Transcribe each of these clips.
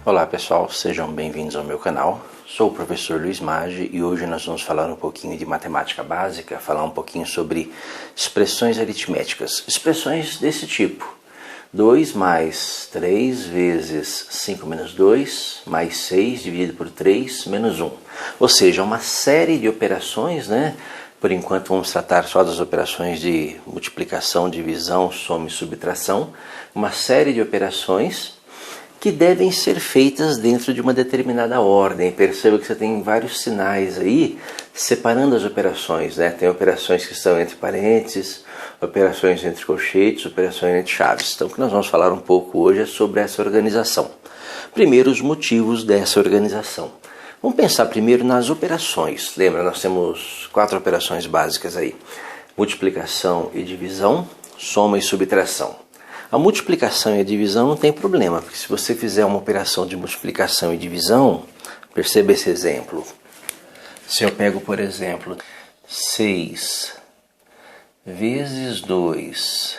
Olá pessoal, sejam bem-vindos ao meu canal. Sou o professor Luiz Maggi e hoje nós vamos falar um pouquinho de matemática básica, falar um pouquinho sobre expressões aritméticas. Expressões desse tipo: 2 mais 3 vezes 5 menos 2, mais 6 dividido por 3 menos 1. Ou seja, uma série de operações, né? Por enquanto vamos tratar só das operações de multiplicação, divisão, soma e subtração. Uma série de operações que devem ser feitas dentro de uma determinada ordem. Perceba que você tem vários sinais aí separando as operações, né? Tem operações que estão entre parênteses, operações entre colchetes, operações entre chaves. Então o que nós vamos falar um pouco hoje é sobre essa organização. Primeiro, os motivos dessa organização. Vamos pensar primeiro nas operações. Lembra, nós temos 4 operações básicas aí: multiplicação e divisão, soma e subtração. A multiplicação e a divisão não tem problema, porque se você fizer uma operação de multiplicação e divisão, perceba esse exemplo. Se eu pego, por exemplo, 6 vezes 2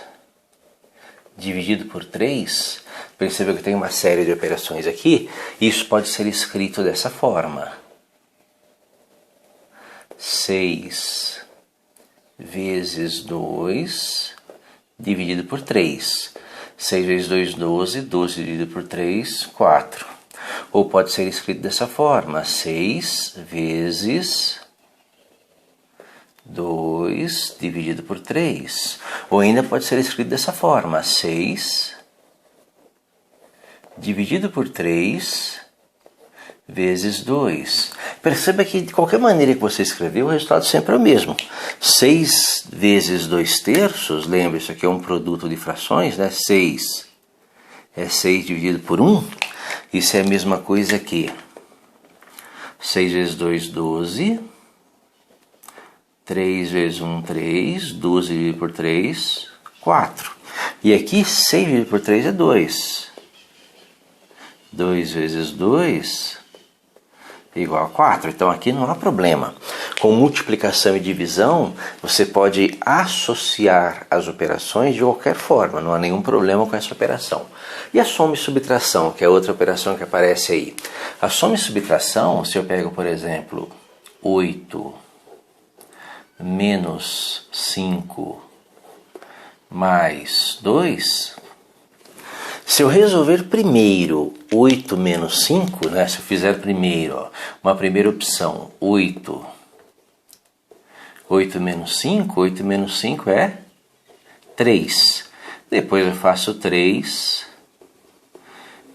dividido por 3, perceba que tem uma série de operações aqui, e isso pode ser escrito dessa forma: 6 vezes 2 dividido por 3. 6 vezes 2, 12. 12 dividido por 3, 4. Ou pode ser escrito dessa forma: 6 vezes 2 dividido por 3. Ou ainda pode ser escrito dessa forma: 6 dividido por 3 vezes 2. Perceba que de qualquer maneira que você escrever, o resultado sempre é o mesmo. 6 vezes 2 terços, lembra, isso aqui é um produto de frações, né? 6 é 6 dividido por 1. Isso é a mesma coisa que 6 vezes 2, 12. 3 vezes 1, 3. 12 dividido por 3, 4. E aqui 6 dividido por 3 é 2. 2 vezes 2 igual a 4. Então aqui não há problema. Com multiplicação e divisão, você pode associar as operações de qualquer forma, não há nenhum problema com essa operação. E a soma e subtração, que é outra operação que aparece aí. A soma e subtração, se eu pego, por exemplo, 8 menos 5 mais 2... Se eu resolver primeiro 8 menos 5, né? Se eu fizer primeiro, ó, uma primeira opção, 8 menos 5, 8 menos 5 é 3. Depois eu faço 3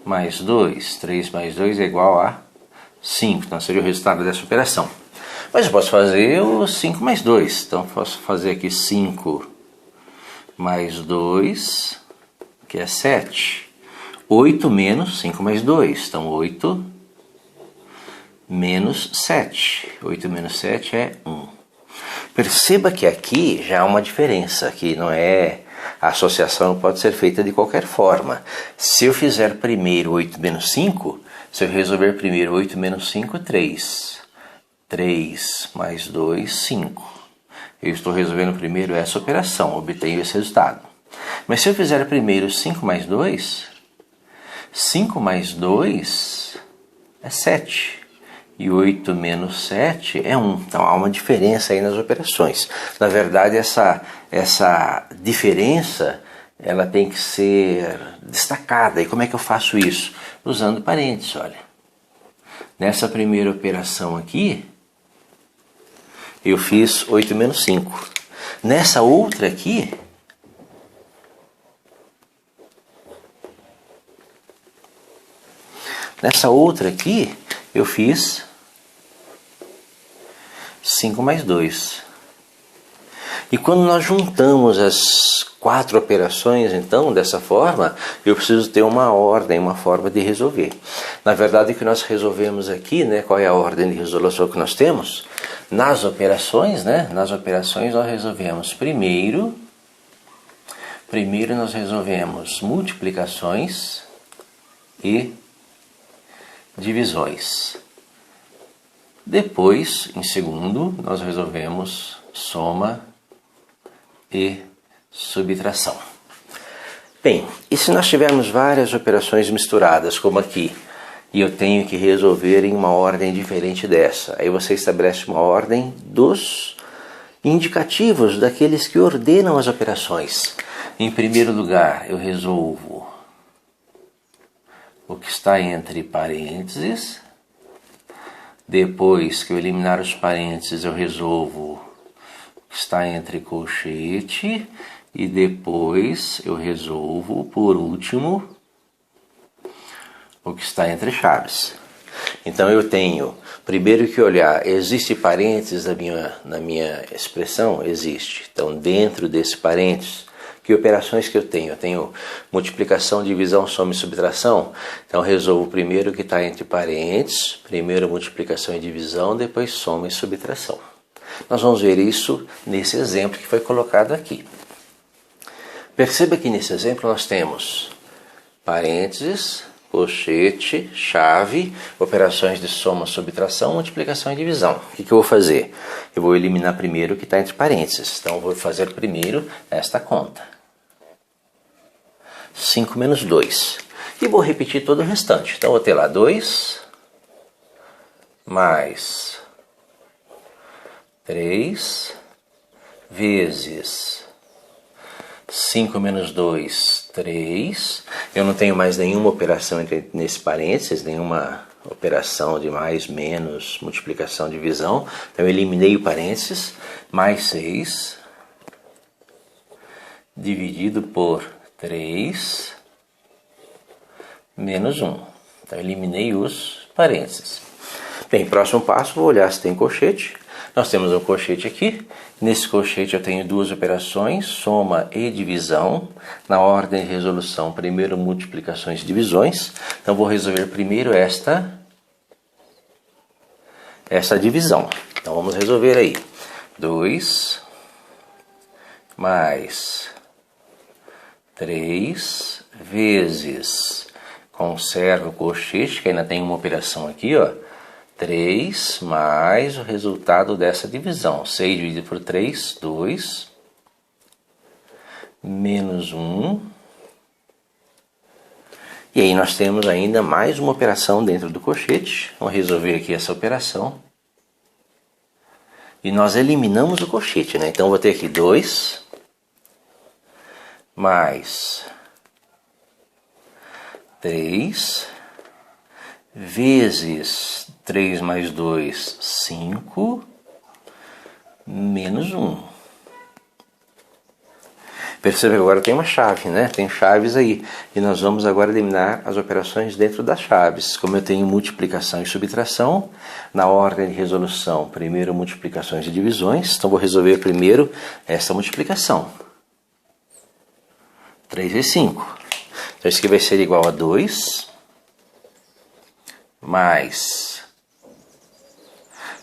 mais 2. 3 mais 2 é igual a 5. Então seria o resultado dessa operação. Mas eu posso fazer o 5 mais 2. Então eu posso fazer aqui 5 mais 2, que é 7. 8 menos 5 mais 2. Então 8 menos 7. 8 menos 7 é 1. Perceba que aqui já há uma diferença, que não é... A associação não pode ser feita de qualquer forma. Se eu fizer primeiro 8 menos 5, se eu resolver primeiro 8 menos 5, 3. 3 mais 2, 5. Eu estou resolvendo primeiro essa operação, obtenho esse resultado. Mas se eu fizer primeiro 5 mais 2, 5 mais 2 é 7. E 8 menos 7 é 1. Então há uma diferença aí nas operações. Na verdade, essa diferença ela tem que ser destacada. E como é que eu faço isso? Usando parênteses, olha. Nessa primeira operação aqui, eu fiz 8 menos 5. Nessa outra aqui, eu fiz 5 mais 2. E quando nós juntamos as 4 operações, então, dessa forma, eu preciso ter uma ordem, uma forma de resolver. Na verdade, o que nós resolvemos aqui, né? Qual é a ordem de resolução que nós temos? Nas operações, né? Nas operações nós resolvemos primeiro nós resolvemos multiplicações e divisões. Depois, em segundo, nós resolvemos soma e subtração. Bem, e se nós tivermos várias operações misturadas, como aqui, e eu tenho que resolver em uma ordem diferente dessa. Aí você estabelece uma ordem dos indicativos, daqueles que ordenam as operações. Em primeiro lugar, eu resolvo o que está entre parênteses. Depois que eu eliminar os parênteses, eu resolvo o que está entre colchete. E depois eu resolvo, por último, o que está entre chaves. Então eu tenho primeiro que olhar, existe parênteses na minha expressão? Existe. Então dentro desse parênteses, que operações que eu tenho? Eu tenho multiplicação, divisão, soma e subtração. Então resolvo primeiro o que está entre parênteses, primeiro multiplicação e divisão, depois soma e subtração. Nós vamos ver isso nesse exemplo que foi colocado aqui. Perceba que nesse exemplo nós temos parênteses, colchete, chave, operações de soma, subtração, multiplicação e divisão. O que eu vou fazer? Eu vou eliminar primeiro o que está entre parênteses. Então eu vou fazer primeiro esta conta. 5 menos 2. E vou repetir todo o restante. Então eu vou ter lá 2 mais 3 vezes 5 menos 2, 3. Eu não tenho mais nenhuma operação nesse parênteses, nenhuma operação de mais, menos, multiplicação, divisão. Então eu eliminei o parênteses, mais 6, dividido por 3, menos 1. Então eu eliminei os parênteses. Bem, próximo passo, vou olhar se tem colchete. Nós temos um colchete aqui. Nesse colchete eu tenho duas operações, soma e divisão. Na ordem de resolução, primeiro multiplicações e divisões. Então vou resolver primeiro esta divisão. Então vamos resolver aí. 2 mais 3 vezes, conserva o colchete, que ainda tem uma operação aqui, ó. 3 mais o resultado dessa divisão. 6 dividido por 3, 2. Menos 1. E aí nós temos ainda mais uma operação dentro do colchete. Vamos resolver aqui essa operação. E nós eliminamos o colchete, né? Então vou ter aqui 2 mais 3 vezes 3 mais 2, 5, menos 1. Perceba que agora tem uma chave, né? Tem chaves aí. E nós vamos agora eliminar as operações dentro das chaves. Como eu tenho multiplicação e subtração, na ordem de resolução, primeiro multiplicações e divisões. Então vou resolver primeiro essa multiplicação. 3 vezes 5. Então isso aqui vai ser igual a 2 mais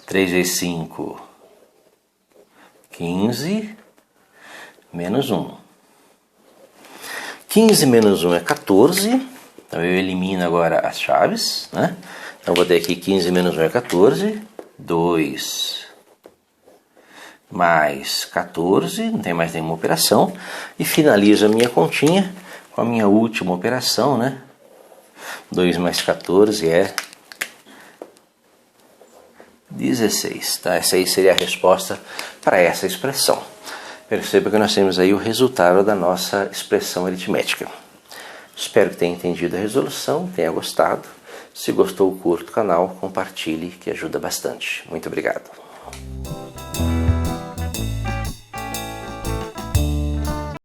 3 vezes 5, 15, menos 1. 15 menos 1 é 14, então eu elimino agora as chaves, né? Então vou ter aqui 15 menos 1 é 14, 2 mais 14, não tem mais nenhuma operação, e finalizo a minha continha com a minha última operação, né? 2 mais 14 é 16, tá? Essa aí seria a resposta para essa expressão. Perceba que nós temos aí o resultado da nossa expressão aritmética. Espero que tenha entendido a resolução, tenha gostado. Se gostou, curta o canal, compartilhe, que ajuda bastante. Muito obrigado.